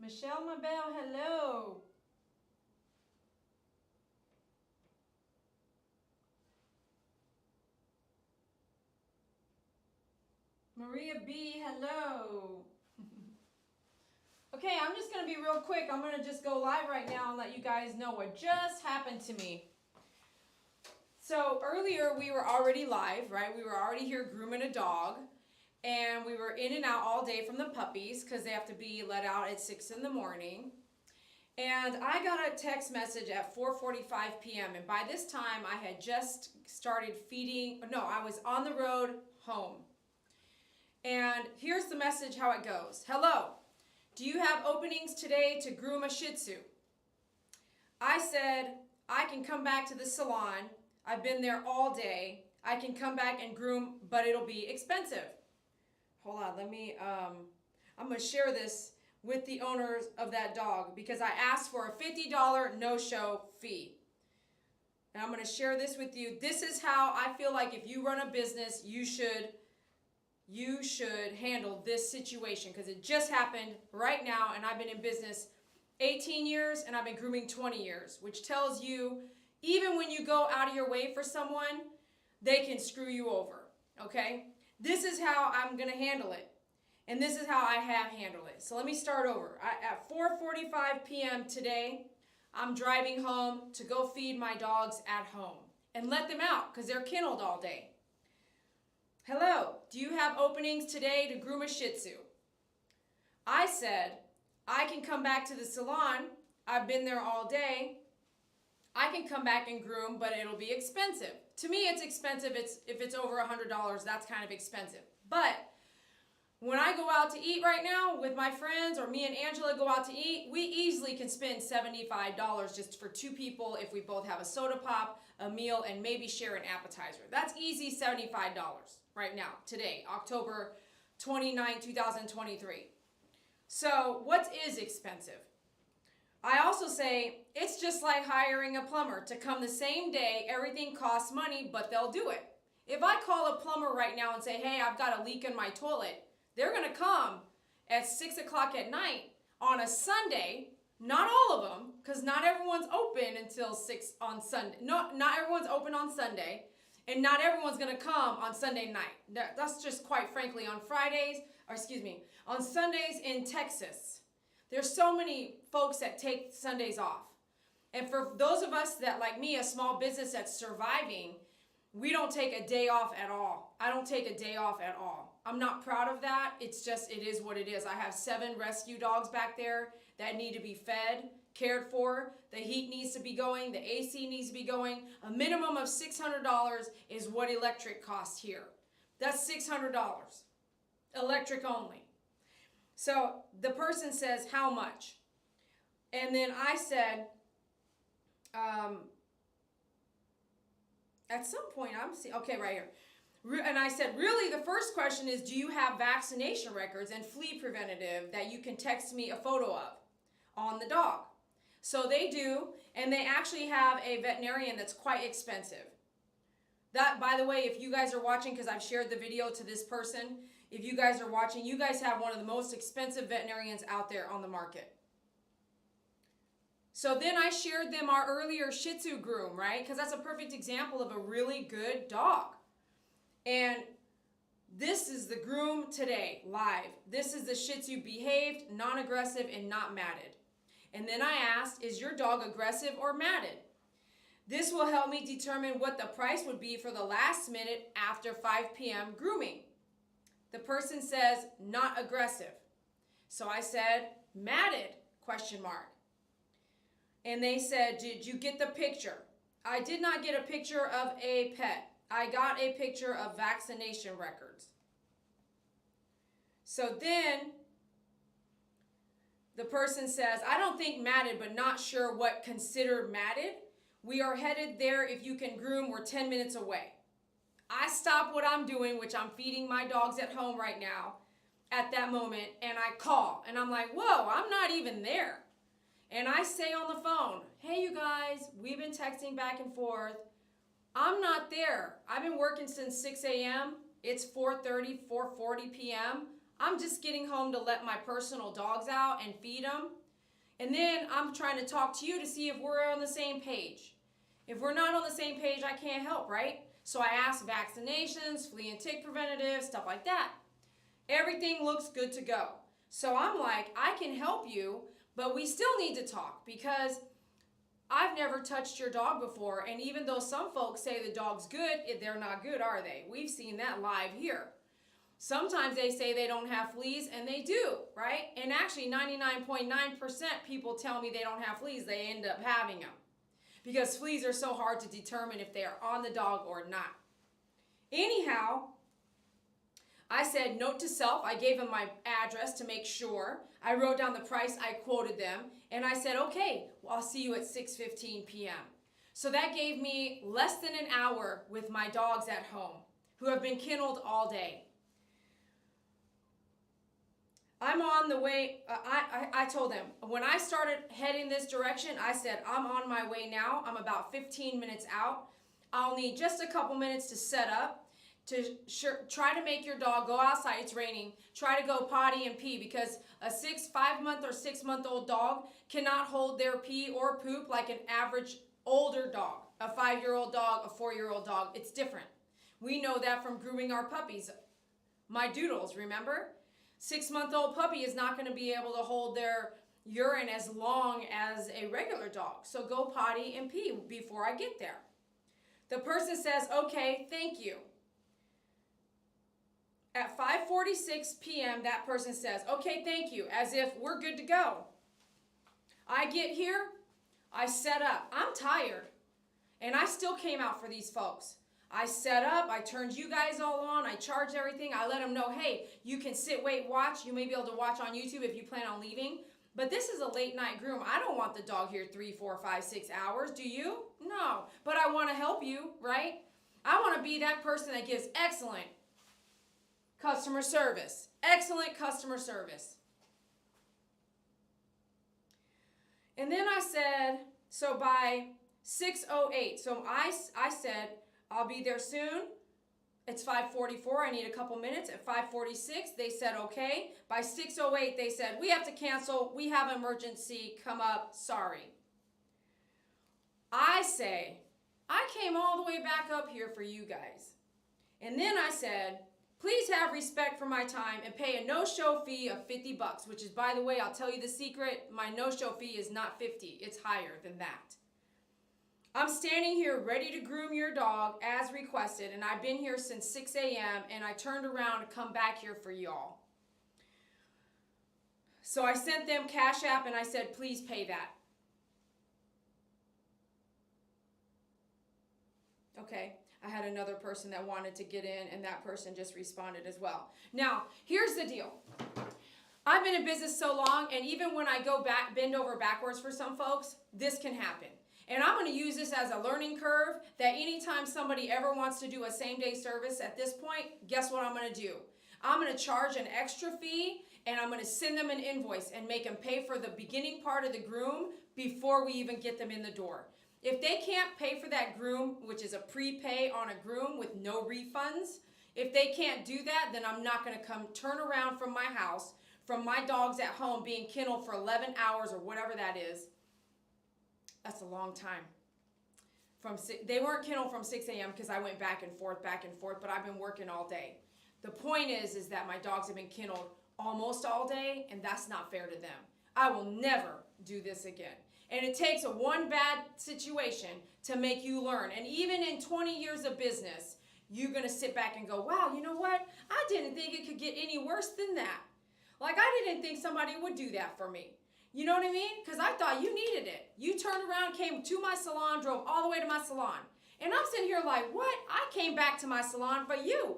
Michelle Mabel, hello. Maria B, hello. Okay, I'm just going to be real quick. I'm going to just go live right now and let you guys know what just happened to me. So earlier we were already live, right? We were already here grooming a dog. And we were in and out all day from the puppies because they have to be let out at 6 in the morning. And I got a text message at 4:45 p.m. And by this time I had just started feeding. No, I was on the road home. And here's the message how it goes. Hello, do you have openings today to groom a Shih Tzu? I said, I can come back to the salon. I've been there all day. I can come back and groom, but it'll be expensive. Hold on, let me, I'm going to share this with the owners of that dog because I asked for a $50 no-show fee. And I'm going to share this with you. This is how I feel like if you run a business, you should handle this situation because it just happened right now and I've been in business 18 years and I've been grooming 20 years, which tells you even when you go out of your way for someone, they can screw you over, okay? This is how I'm going to handle it. And this is how I have handled it. So let me start over. At 4:45 p.m. today, I'm driving home to go feed my dogs at home and let them out because they're kenneled all day. Hello, do you have openings today to groom a Shih Tzu? I said, I can come back to the salon. I've been there all day. I can come back and groom, but it'll be expensive. To me, it's expensive. If it's over $100, that's kind of expensive. But when I go out to eat right now with my friends or me and Angela go out to eat, we easily can spend $75 just for two people if we both have a soda pop, a meal, and maybe share an appetizer. That's easy $75 right now, today, October 29, 2023. So what is expensive? I also say it's just like hiring a plumber to come the same day. Everything costs money, but they'll do it. If I call a plumber right now and say, hey, I've got a leak in my toilet, they're going to come at 6 o'clock at night on a Sunday. Not all of them, because not everyone's open until 6 on Sunday. Not everyone's open on Sunday, and not everyone's going to come on Sunday night. That's just quite frankly on on Sundays in Texas. There's so many folks that take Sundays off. And for those of us that, like me, a small business that's surviving, we don't take a day off at all. I don't take a day off at all. I'm not proud of that. It's just, it is what it is. I have 7 rescue dogs back there that need to be fed, cared for. The heat needs to be going. The AC needs to be going. A minimum of $600 is what electric costs here. That's $600. Electric only. So the person says, how much? And then I said, at some point, okay, right here. And I said, really, the first question is, do you have vaccination records and flea preventative that you can text me a photo of on the dog? So they do, and they actually have a veterinarian that's quite expensive. That, by the way, if you guys are watching, because I've shared the video to this person, if you guys are watching, you guys have one of the most expensive veterinarians out there on the market. So then I shared them our earlier Shih Tzu groom, right? Because that's a perfect example of a really good dog. And this is the groom today, live. This is the Shih Tzu behaved, non-aggressive, and not matted. And then I asked, is your dog aggressive or matted? This will help me determine what the price would be for the last minute after 5 p.m. grooming. The person says, not aggressive. So I said, matted, question mark. And they said, did you get the picture? I did not get a picture of a pet. I got a picture of vaccination records. So then the person says, I don't think matted, but not sure what considered matted. We are headed there. If you can groom, we're 10 minutes away. I stop what I'm doing, which I'm feeding my dogs at home right now at that moment, and I call. And I'm like, whoa, I'm not even there. And I say on the phone, hey, you guys, we've been texting back and forth. I'm not there. I've been working since 6 a.m. It's 4:30, 4:40 p.m. I'm just getting home to let my personal dogs out and feed them. And then I'm trying to talk to you to see if we're on the same page. If we're not on the same page, I can't help, right? So I ask vaccinations, flea and tick preventative, stuff like that. Everything looks good to go. So I'm like, I can help you, but we still need to talk because I've never touched your dog before. And even though some folks say the dog's good, they're not good, are they? We've seen that live here. Sometimes they say they don't have fleas, and they do, right? And actually 99.9% people tell me they don't have fleas. They end up having them because fleas are so hard to determine if they are on the dog or not. Anyhow, I said note to self. I gave them my address to make sure. I wrote down the price. I quoted them. And I said, okay, well, I'll see you at 6:15 p.m. So that gave me less than an hour with my dogs at home who have been kenneled all day. I'm on the way. I told them when I started heading this direction, I said, I'm on my way now. I'm about 15 minutes out. I'll need just a couple minutes to set up, to try to make your dog go outside. It's raining. Try to go potty and pee because a 5-month or 6-month-old dog cannot hold their pee or poop like an average older dog, a 5-year-old dog, a 4-year-old dog. It's different. We know that from grooming our puppies. My doodles, remember? 6-month-old puppy is not going to be able to hold their urine as long as a regular dog. So go potty and pee before I get there. The person says, okay, thank you. At 5:46 p.m., that person says, okay, thank you, as if we're good to go. I get here, I set up. I'm tired, and I still came out for these folks. I set up, I turned you guys all on, I charged everything. I let them know, hey, you can sit, wait, watch. You may be able to watch on YouTube if you plan on leaving. But this is a late night groom. I don't want the dog here 3, 4, 5, 6 hours. Do you? No. But I want to help you, right? I want to be that person that gives excellent customer service. Excellent customer service. And then I said, so by 6:08, so I said, I'll be there soon. It's 5:44. I need a couple minutes. At 5:46, they said okay. By 6:08, they said, we have to cancel. We have an emergency come up. Sorry. I say, I came all the way back up here for you guys. And then I said, please have respect for my time and pay a no-show fee of $50, which is, by the way, I'll tell you the secret. My no-show fee is not $50. It's higher than that. I'm standing here ready to groom your dog as requested, and I've been here since 6 a.m., and I turned around to come back here for y'all. So I sent them Cash App, and I said, please pay that. Okay, I had another person that wanted to get in, and that person just responded as well. Now, here's the deal. I've been in business so long, and even when I go back, bend over backwards for some folks, this can happen. And I'm going to use this as a learning curve that anytime somebody ever wants to do a same-day service at this point, guess what I'm going to do? I'm going to charge an extra fee, and I'm going to send them an invoice and make them pay for the beginning part of the groom before we even get them in the door. If they can't pay for that groom, which is a prepay on a groom with no refunds, if they can't do that, then I'm not going to come turn around from my house, from my dogs at home being kenneled for 11 hours or whatever that is. That's a long time. They weren't kenneled from 6 a.m. because I went back and forth, but I've been working all day. The point is that my dogs have been kenneled almost all day, and that's not fair to them. I will never do this again. And it takes one bad situation to make you learn. And even in 20 years of business, you're going to sit back and go, wow, you know what? I didn't think it could get any worse than that. Like, I didn't think somebody would do that for me. You know what I mean? Because I thought you needed it. You turned around, came to my salon, drove all the way to my salon. And I'm sitting here like, what? I came back to my salon for you.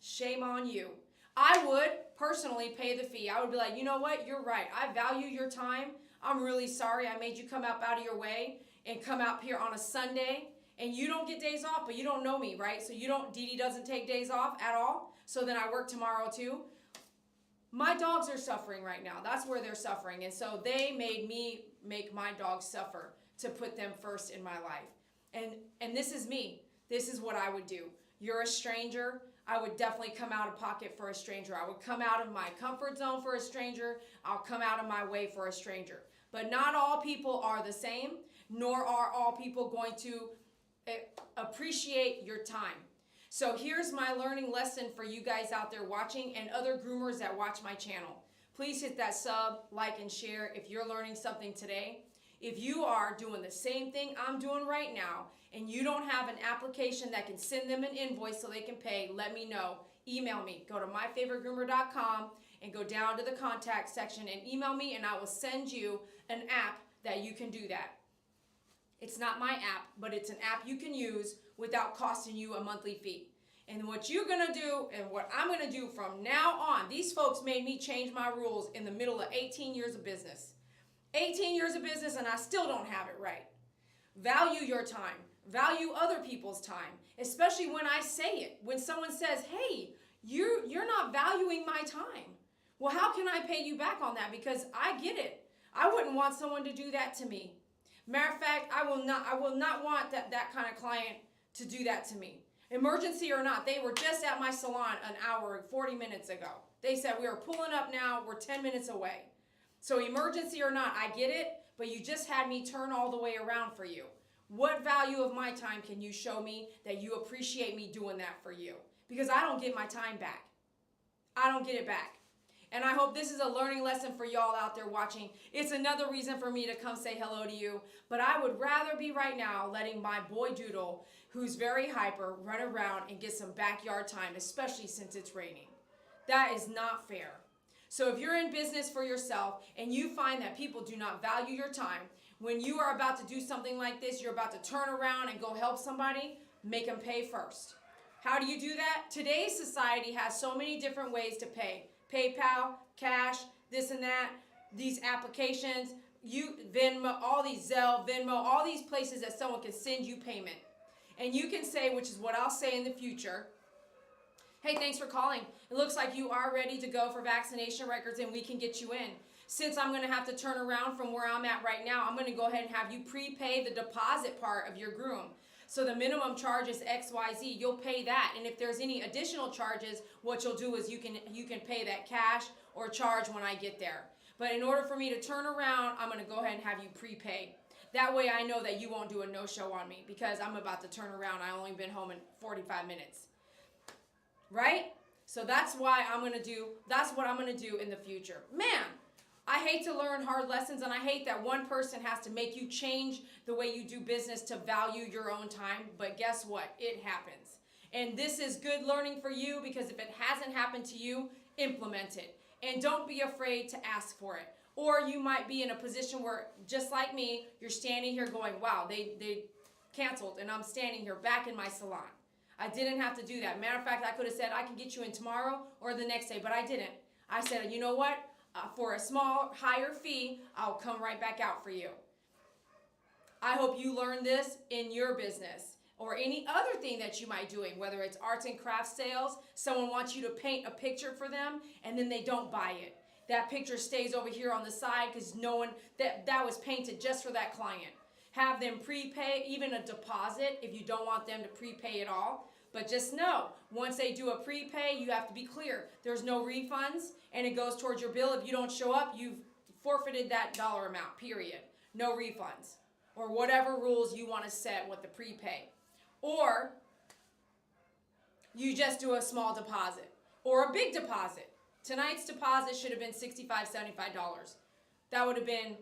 Shame on you. I would personally pay the fee. I would be like, you know what? You're right. I value your time. I'm really sorry I made you come up out of your way and come out here on a Sunday. And you don't get days off, but you don't know me, right? So you don't, Dee Dee doesn't take days off at all. So then I work tomorrow too. My dogs are suffering right now. That's where they're suffering. And so they made me make my dogs suffer to put them first in my life. And this is me. This is what I would do. You're a stranger. I would definitely come out of pocket for a stranger. I would come out of my comfort zone for a stranger. I'll come out of my way for a stranger. But not all people are the same, nor are all people going to appreciate your time. So here's my learning lesson for you guys out there watching and other groomers that watch my channel. Please hit that sub, like, and share if you're learning something today. If you are doing the same thing I'm doing right now and you don't have an application that can send them an invoice so they can pay, let me know. Email me. Go to myfavoritegroomer.com and go down to the contact section and email me, and I will send you an app that you can do that. It's not my app, but it's an app you can use without costing you a monthly fee. And what you're going to do and what I'm going to do from now on, these folks made me change my rules in the middle of 18 years of business. 18 years of business and I still don't have it right. Value your time. Value other people's time, especially when I say it. When someone says, hey, you're not valuing my time. Well, how can I pay you back on that? Because I get it. I wouldn't want someone to do that to me. Matter of fact, I will not want that kind of client to do that to me. Emergency or not, they were just at my salon an hour and 40 minutes ago. They said, we are pulling up now, we're 10 minutes away. So emergency or not, I get it, but you just had me turn all the way around for you. What value of my time can you show me that you appreciate me doing that for you? Because I don't get my time back. I don't get it back. And I hope this is a learning lesson for y'all out there watching. It's another reason for me to come say hello to you. But I would rather be right now letting my boy Doodle, who's very hyper, run around and get some backyard time, especially since it's raining. That is not fair. So if you're in business for yourself and you find that people do not value your time, when you are about to do something like this, you're about to turn around and go help somebody, make them pay first. How do you do that? Today's society has so many different ways to pay. PayPal, cash, this and that, these applications, Venmo, all these Zelle, Venmo, all these places that someone can send you payment. And you can say, which is what I'll say in the future, hey, thanks for calling. It looks like you are ready to go for vaccination records and we can get you in. Since I'm going to have to turn around from where I'm at right now, I'm going to go ahead and have you prepay the deposit part of your groom. So the minimum charge is XYZ. You'll pay that. And if there's any additional charges, what you'll do is you can pay that cash or charge when I get there. But in order for me to turn around, I'm going to go ahead and have you prepay. That way I know that you won't do a no-show on me because I'm about to turn around. I've only been home in 45 minutes. Right? So that's what I'm going to do in the future. Man, I hate to learn hard lessons, and I hate that one person has to make you change the way you do business to value your own time. But guess what? It happens. And this is good learning for you because if it hasn't happened to you, implement it. And don't be afraid to ask for it. Or you might be in a position where, just like me, you're standing here going, wow, they canceled, and I'm standing here back in my salon. I didn't have to do that. Matter of fact, I could have said, I can get you in tomorrow or the next day, but I didn't. I said, you know what? For a small, higher fee, I'll come right back out for you. I hope you learn this in your business or any other thing that you might be doing, whether it's arts and crafts sales, someone wants you to paint a picture for them and then they don't buy it. That picture stays over here on the side because no one, that was painted just for that client. Have them prepay, even a deposit if you don't want them to prepay at all. But just know, once they do a prepay, you have to be clear. There's no refunds, and it goes towards your bill. If you don't show up, you've forfeited that dollar amount, period. No refunds. Or whatever rules you want to set with the prepay. Or you just do a small deposit. Or a big deposit. Tonight's deposit should have been $65, $75. That would have been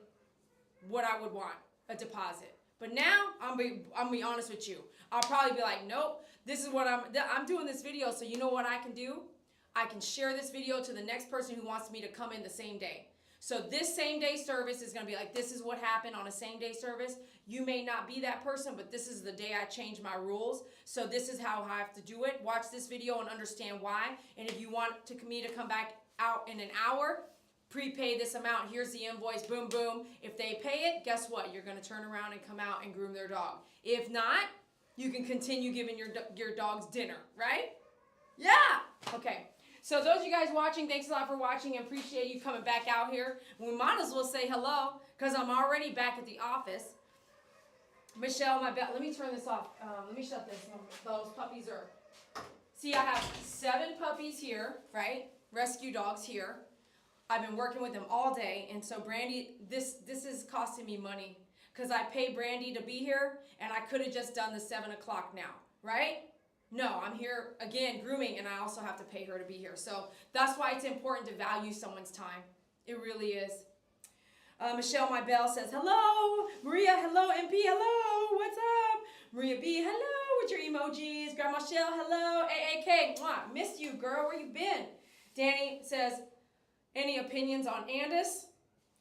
what I would want, a deposit. But now, I'm be honest with you. I'll probably be like, nope, this is what I'm doing this video, so you know what I can do? I can share this video to the next person who wants me to come in the same day. So this same day service is going to be like, this is what happened on a same day service. You may not be that person, but this is the day I changed my rules. So this is how I have to do it. Watch this video and understand why. And if you want me to come back out in an hour, prepay this amount. Here's the invoice. Boom, boom. If they pay it, guess what? You're going to turn around and come out and groom their dog. If not, you can continue giving your dogs dinner, right? Yeah. Okay. So those of you guys watching, thanks a lot for watching. I appreciate you coming back out here. We might as well say hello because I'm already back at the office. Michelle, let me turn this off. Let me shut this. Those puppies are See, I have 7 puppies here, right? Rescue dogs here. I've been working with them all day, and so Brandy, this is costing me money because I pay Brandy to be here, and I could have just done the 7 o'clock now, right? No, I'm here again grooming, and I also have to pay her to be here. So that's why it's important to value someone's time. It really is. Michelle My Bell says, hello. Maria, hello. MP, hello. What's up? Maria B, hello with your emojis. Grandma Shell, hello. AAK, mwah, missed you, girl. Where you been? Danny says, any opinions on Andis?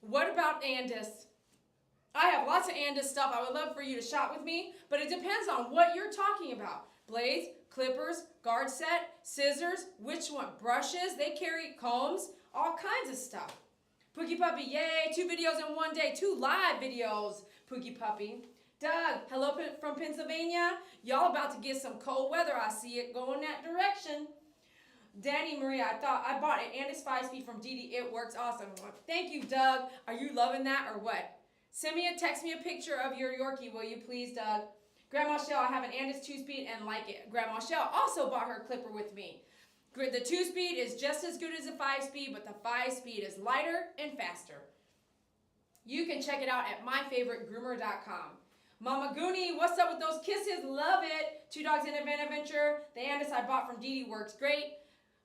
What about Andis? I have lots of Andis stuff. I would love for you to shop with me, but it depends on what you're talking about. Blades, clippers, guard set, scissors, which one? Brushes, they carry combs, all kinds of stuff. Pookie Puppy, yay, 2 videos in one day, 2 live videos, Pookie Puppy. Doug, hello from Pennsylvania. Y'all about to get some cold weather. I see it going that direction. Danny Maria, I bought an Andis 5-speed from Didi. It works awesome. Thank you, Doug. Are you loving that or what? Text me a picture of your Yorkie, will you please, Doug? Grandma Shell, I have an Andis 2-speed and like it. Grandma Shell also bought her clipper with me. The 2-speed is just as good as the 5-speed, but the 5-speed is lighter and faster. You can check it out at myfavoritegroomer.com. Mama Goonie, what's up with those kisses? Love it. 2 dogs in a van adventure. The Andis I bought from Didi works great.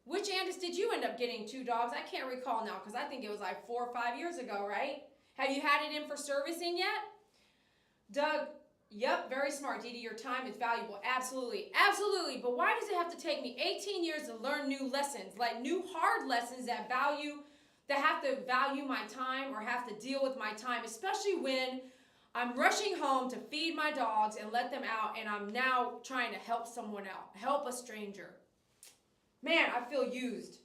Which Andis did you end up getting? 2 dogs? I can't recall now because I think it was like 4 or 5 years ago, right? Have you had it in for servicing yet? Doug, yep, very smart, Didi. Your time is valuable. Absolutely. Absolutely. But why does it have to take me 18 years to learn new lessons, like new hard lessons that have to value my time or have to deal with my time, especially when I'm rushing home to feed my dogs and let them out, and I'm now trying to help someone else, help a stranger. Man, I feel used.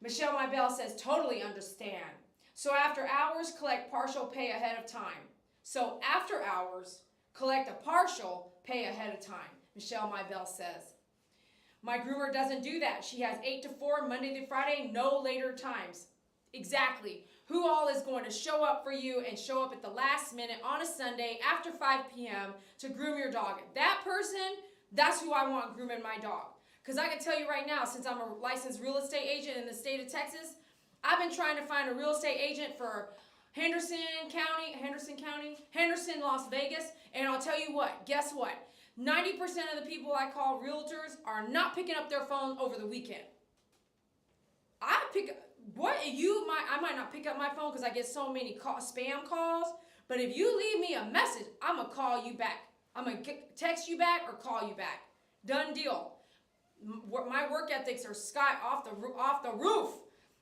Michelle My Bell says, totally understand. So after hours, collect partial pay ahead of time. So after hours, collect a partial pay ahead of time, Michelle My Bell says. My groomer doesn't do that. She has 8 to 4, Monday to Friday, no later times. Exactly. Who all is going to show up for you and show up at the last minute on a Sunday after 5 p.m. to groom your dog? That person, that's who I want grooming my dog. Because I can tell you right now, since I'm a licensed real estate agent in the state of Texas, I've been trying to find a real estate agent for Henderson, Las Vegas, and I'll tell you what, guess what? 90% of the people I call realtors are not picking up their phone over the weekend. I might not pick up my phone because I get so many spam calls, but if you leave me a message, I'm going to call you back. I'm going to text you back or call you back. Done deal. My work ethics are off the roof.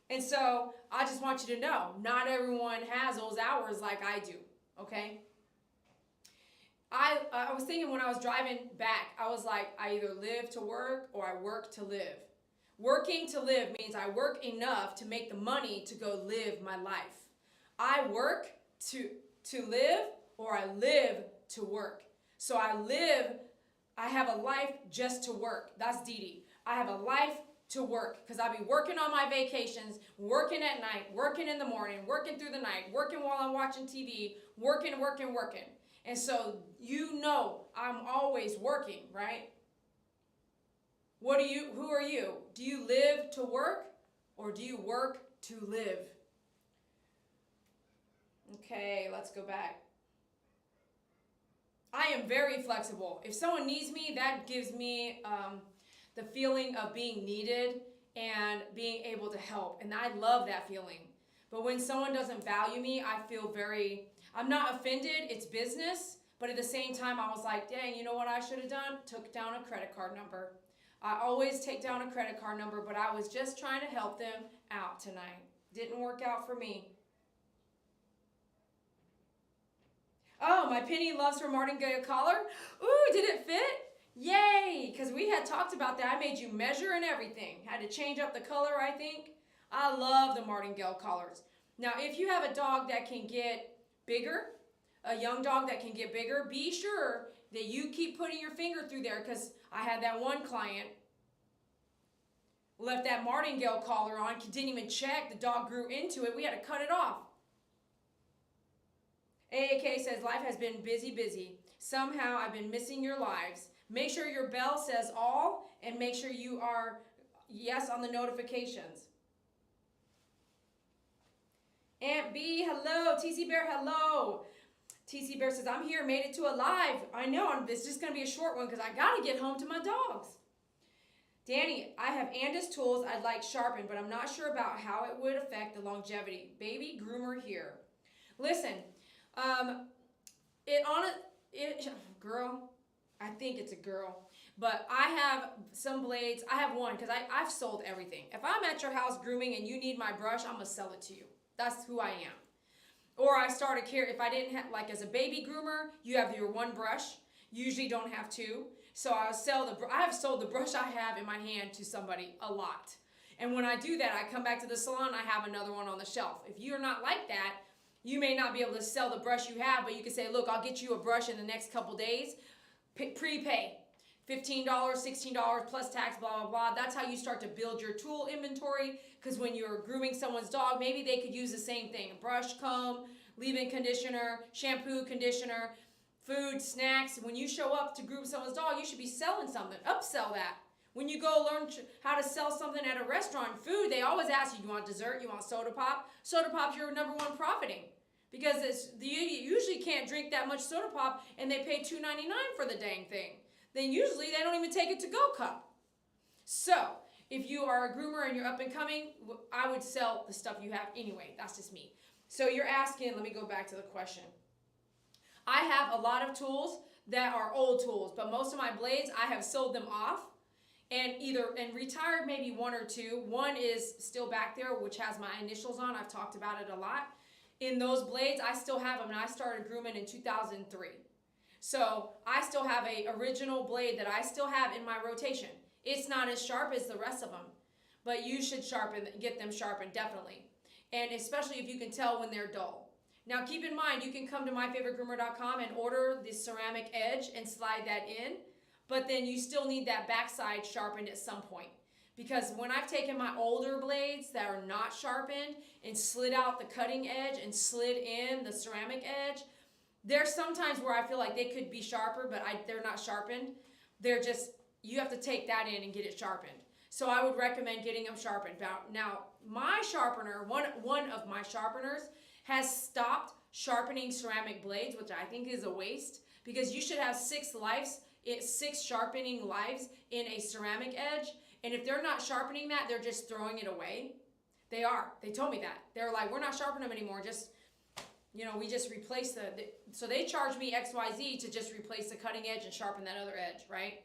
And so I just want you to know, not everyone has those hours like I do, okay? I was thinking when I was driving back, I was like, I either live to work or I work to live. Working to live means I work enough to make the money to go live my life. I work to live or I live to work. So I have a life just to work. That's Didi. I have a life to work because I'll be working on my vacations, working at night, working in the morning, working through the night, working while I'm watching TV, working. And so you know I'm always working, right? Who are you? Do you live to work or do you work to live? Okay, let's go back. I am very flexible. If someone needs me, that gives me the feeling of being needed and being able to help. And I love that feeling. But when someone doesn't value me, I feel I'm not offended, it's business. But at the same time, I was like, dang, you know what I should have done? Took down a credit card number. I always take down a credit card number, but I was just trying to help them out tonight. Didn't work out for me. Oh, my Penny loves her martingale collar. Ooh, did it fit? Yay, because we had talked about that. I made you measure and everything. Had to change up the color, I think. I love the martingale collars. Now, if you have a dog that can get bigger, a young dog that can get bigger, be sure that you keep putting your finger through there, because I had that one client left that martingale collar on, didn't even check. The dog grew into it. We had to cut it off. AAK says, life has been busy. Somehow I've been missing your lives, Make sure your bell says all, and make sure you are yes on the notifications. Aunt B, hello. TC Bear, hello. TC Bear says, I'm here, made it to a live. I know, it's just going to be a short one because I got to get home to my dogs. Danny, I have Andis tools I'd like sharpened, but I'm not sure about how it would affect the longevity. Baby groomer here. Listen, girl, I think it's a girl. But I have some blades. I have one because I've sold everything. If I'm at your house grooming and you need my brush, I'm going to sell it to you. That's who I am. Or I start a care. If I didn't have, like as a baby groomer, you have your one brush. You usually don't have two. So I have sold the brush I have in my hand to somebody a lot. And when I do that, I come back to the salon, I have another one on the shelf. If you're not like that, you may not be able to sell the brush you have, but you can say, look, I'll get you a brush in the next couple days. Prepay. $15, $16 plus tax, blah, blah, blah. That's how you start to build your tool inventory, because when you're grooming someone's dog, maybe they could use the same thing. Brush, comb, leave-in conditioner, shampoo, conditioner, food, snacks. When you show up to groom someone's dog, you should be selling something. Upsell that. When you go learn how to sell something at a restaurant, food, they always ask you, you want dessert, you want soda pop? Soda pop's your number one profiting. Because you usually can't drink that much soda pop, and they pay $2.99 for the dang thing. Then usually they don't even take a to-go cup. So, if you are a groomer and you're up and coming, I would sell the stuff you have anyway. That's just me. So you're asking, let me go back to the question. I have a lot of tools that are old tools, but most of my blades, I have sold them off and retired maybe one or two. One is still back there, which has my initials on. I've talked about it a lot. In those blades, I still have them, and I started grooming in 2003. So I still have a original blade that I still have in my rotation. It's not as sharp as the rest of them, but you should get them sharpened, definitely. And especially if you can tell when they're dull. Now keep in mind, you can come to myfavoritegroomer.com and order the ceramic edge and slide that in, but then you still need that backside sharpened at some point. Because when I've taken my older blades that are not sharpened and slid out the cutting edge and slid in the ceramic edge, there's sometimes where I feel like they could be sharper, but they're not sharpened. They're just, you have to take that in and get it sharpened. So I would recommend getting them sharpened. Now, my sharpener, one of my sharpeners, has stopped sharpening ceramic blades, which I think is a waste, because you should have 6 sharpening lives in a ceramic edge. And if they're not sharpening that, they're just throwing it away. They are. They told me that. They're like, we're not sharpening them anymore. Just, we just replace so they charge me XYZ to just replace the cutting edge and sharpen that other edge, right?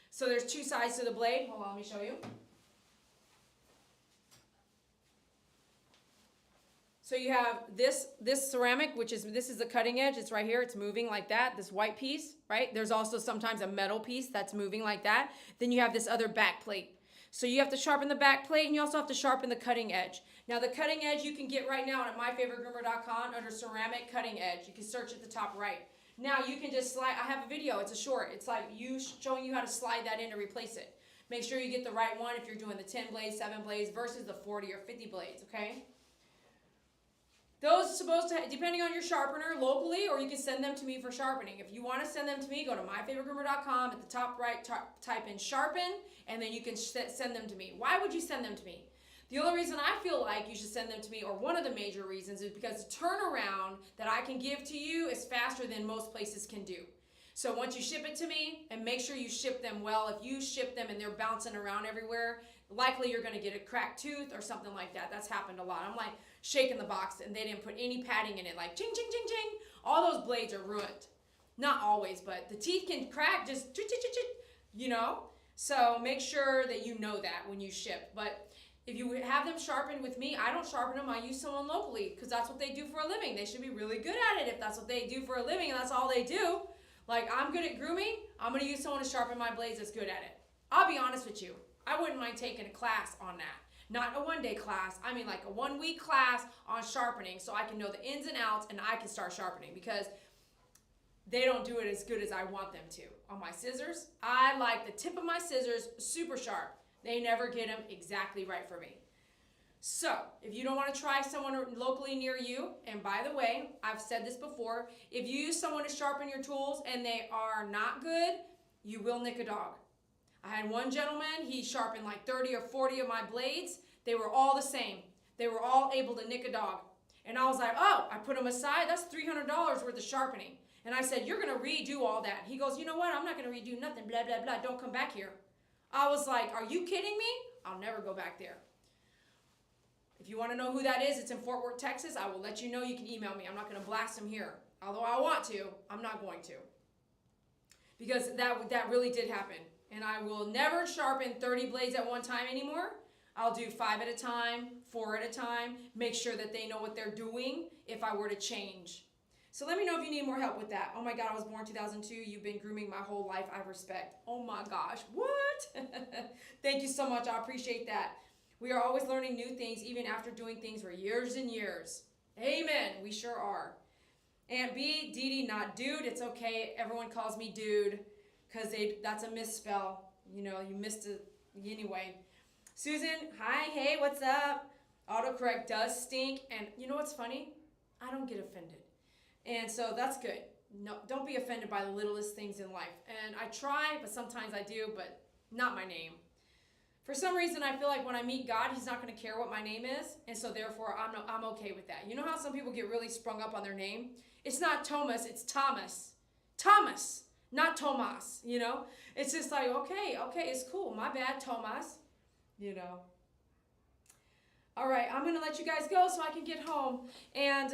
So there's 2 sides to the blade. Hold on, let me show you. So you have this ceramic, this is the cutting edge. It's right here. It's moving like that, this white piece, right? There's also sometimes a metal piece that's moving like that. Then you have this other back plate. So you have to sharpen the back plate, and you also have to sharpen the cutting edge. Now the cutting edge you can get right now at myfavoritegroomer.com under ceramic cutting edge. You can search at the top right. Now you can just slide, I have a video, it's a short. It's like showing you how to slide that in to replace it. Make sure you get the right one if you're doing the 10 blades, 7 blades versus the 40 or 50 blades, okay? Those supposed to, depending on your sharpener locally, or you can send them to me for sharpening. If you want to send them to me, go to myfavoritegroomer.com. At the top right, type in sharpen, and then you can send them to me. Why would you send them to me? The only reason I feel like you should send them to me, or one of the major reasons, is because the turnaround that I can give to you is faster than most places can do. So once you ship it to me, and make sure you ship them well. If you ship them and they're bouncing around everywhere, likely you're going to get a cracked tooth or something like that. That's happened a lot. I'm like shaking the box and they didn't put any padding in it, like ching, ching, ching, ching. All those blades are ruined. Not always, but the teeth can crack just, So make sure that you know that when you ship. But if you have them sharpened with me, I don't sharpen them. I use someone locally because that's what they do for a living. They should be really good at it if that's what they do for a living and that's all they do. Like, I'm good at grooming. I'm going to use someone to sharpen my blades that's good at it. I'll be honest with you. I wouldn't mind taking a class on that. Not a one-day class. I mean like a 1-week class on sharpening so I can know the ins and outs and I can start sharpening because they don't do it as good as I want them to. On my scissors, I like the tip of my scissors super sharp. They never get them exactly right for me. So, if you don't want to try someone locally near you, and by the way, I've said this before, if you use someone to sharpen your tools and they are not good, you will nick a dog. I had one gentleman, he sharpened like 30 or 40 of my blades. They were all the same. They were all able to nick a dog. And I was like, oh, I put them aside. That's $300 worth of sharpening. And I said, you're going to redo all that. He goes, you know what? I'm not going to redo nothing. Blah, blah, blah. Don't come back here. I was like, are you kidding me? I'll never go back there. If you want to know who that is, it's in Fort Worth, Texas. I will let you know. You can email me. I'm not going to blast him here. Although I want to, I'm not going to. Because that really did happen. And I will never sharpen 30 blades at one time anymore. I'll do 5 at a time, 4 at a time, make sure that they know what they're doing if I were to change. So let me know if you need more help with that. Oh my God, I was born 2002. You've been grooming my whole life. I respect. Oh my gosh, what? Thank you so much. I appreciate that. We are always learning new things, even after doing things for years and years. Amen. We sure are. Aunt B, Dee, not dude. It's okay. Everyone calls me dude because that's a misspell. You know, you missed it anyway. Susan, hi, hey, what's up? Autocorrect does stink. And you know what's funny? I don't get offended. And so that's good. No, don't be offended by the littlest things in life. And I try, but sometimes I do, but not my name. For some reason, I feel like when I meet God, he's not going to care what my name is. And so therefore, I'm okay with that. You know how some people get really sprung up on their name? It's not Thomas, it's Thomas. Thomas, not Tomas, you know? It's just like, okay, it's cool. My bad, Tomas. You know. All right, I'm going to let you guys go so I can get home. And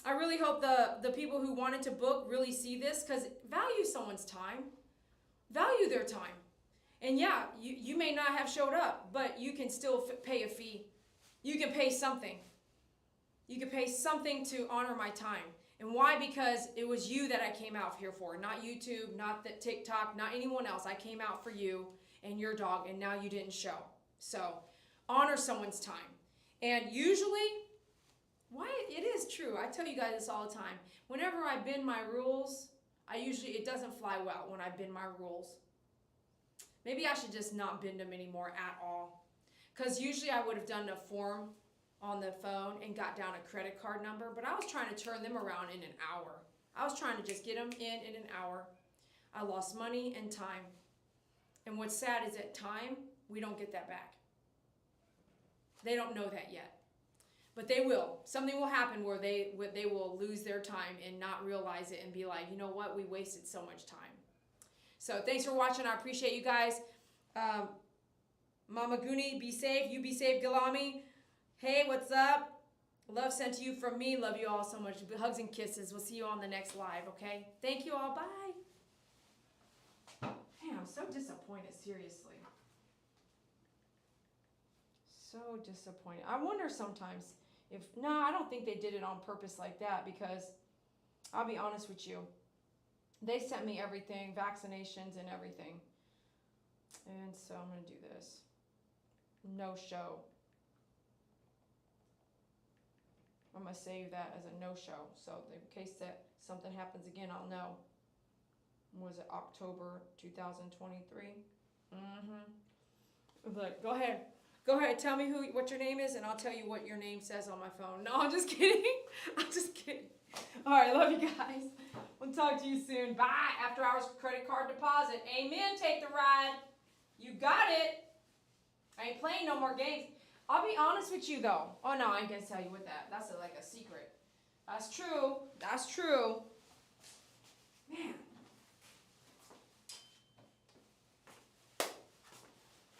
I really hope the people who wanted to book really see this, because value someone's time. Value their time. And yeah, you may not have showed up, but you can still pay a fee. You can pay something. You can pay something to honor my time. And why? Because it was you that I came out here for. Not YouTube, not the TikTok, not anyone else. I came out for you and your dog, and now you didn't show. So honor someone's time. And usually, it is true. I tell you guys this all the time. Whenever I bend my rules, it doesn't fly well when I bend my rules. Maybe I should just not bend them anymore at all. Because usually I would have done a form on the phone and got down a credit card number, but I was trying to turn them around in an hour. I was trying to just get them in an hour. I lost money and time. And what's sad is that time, we don't get that back. They don't know that yet. But they will. Something will happen where they will lose their time and not realize it and be like, you know what, we wasted so much time. So thanks for watching. I appreciate you guys. Mama Goonie, be safe. You be safe, Galami. Hey, what's up? Love sent to you from me. Love you all so much. Hugs and kisses. We'll see you on the next live, okay? Thank you all. Bye. Man, I'm so disappointed, seriously. So disappointed. I wonder sometimes no, I don't think they did it on purpose like that, because I'll be honest with you. They sent me everything, vaccinations and everything. And so I'm going to do this. No show. I'm going to save that as a no-show. So in case that something happens again, I'll know. Was it October 2023? But go ahead. Go ahead. Tell me what your name is, and I'll tell you what your name says on my phone. No, I'm just kidding. I'm just kidding. All right. Love you guys. We'll talk to you soon. Bye. After hours credit card deposit. Amen. Take the ride. You got it. I ain't playing no more games. I'll be honest with you, though. Oh, no, I ain't going to tell you what that's like a secret. That's true. That's true. Man.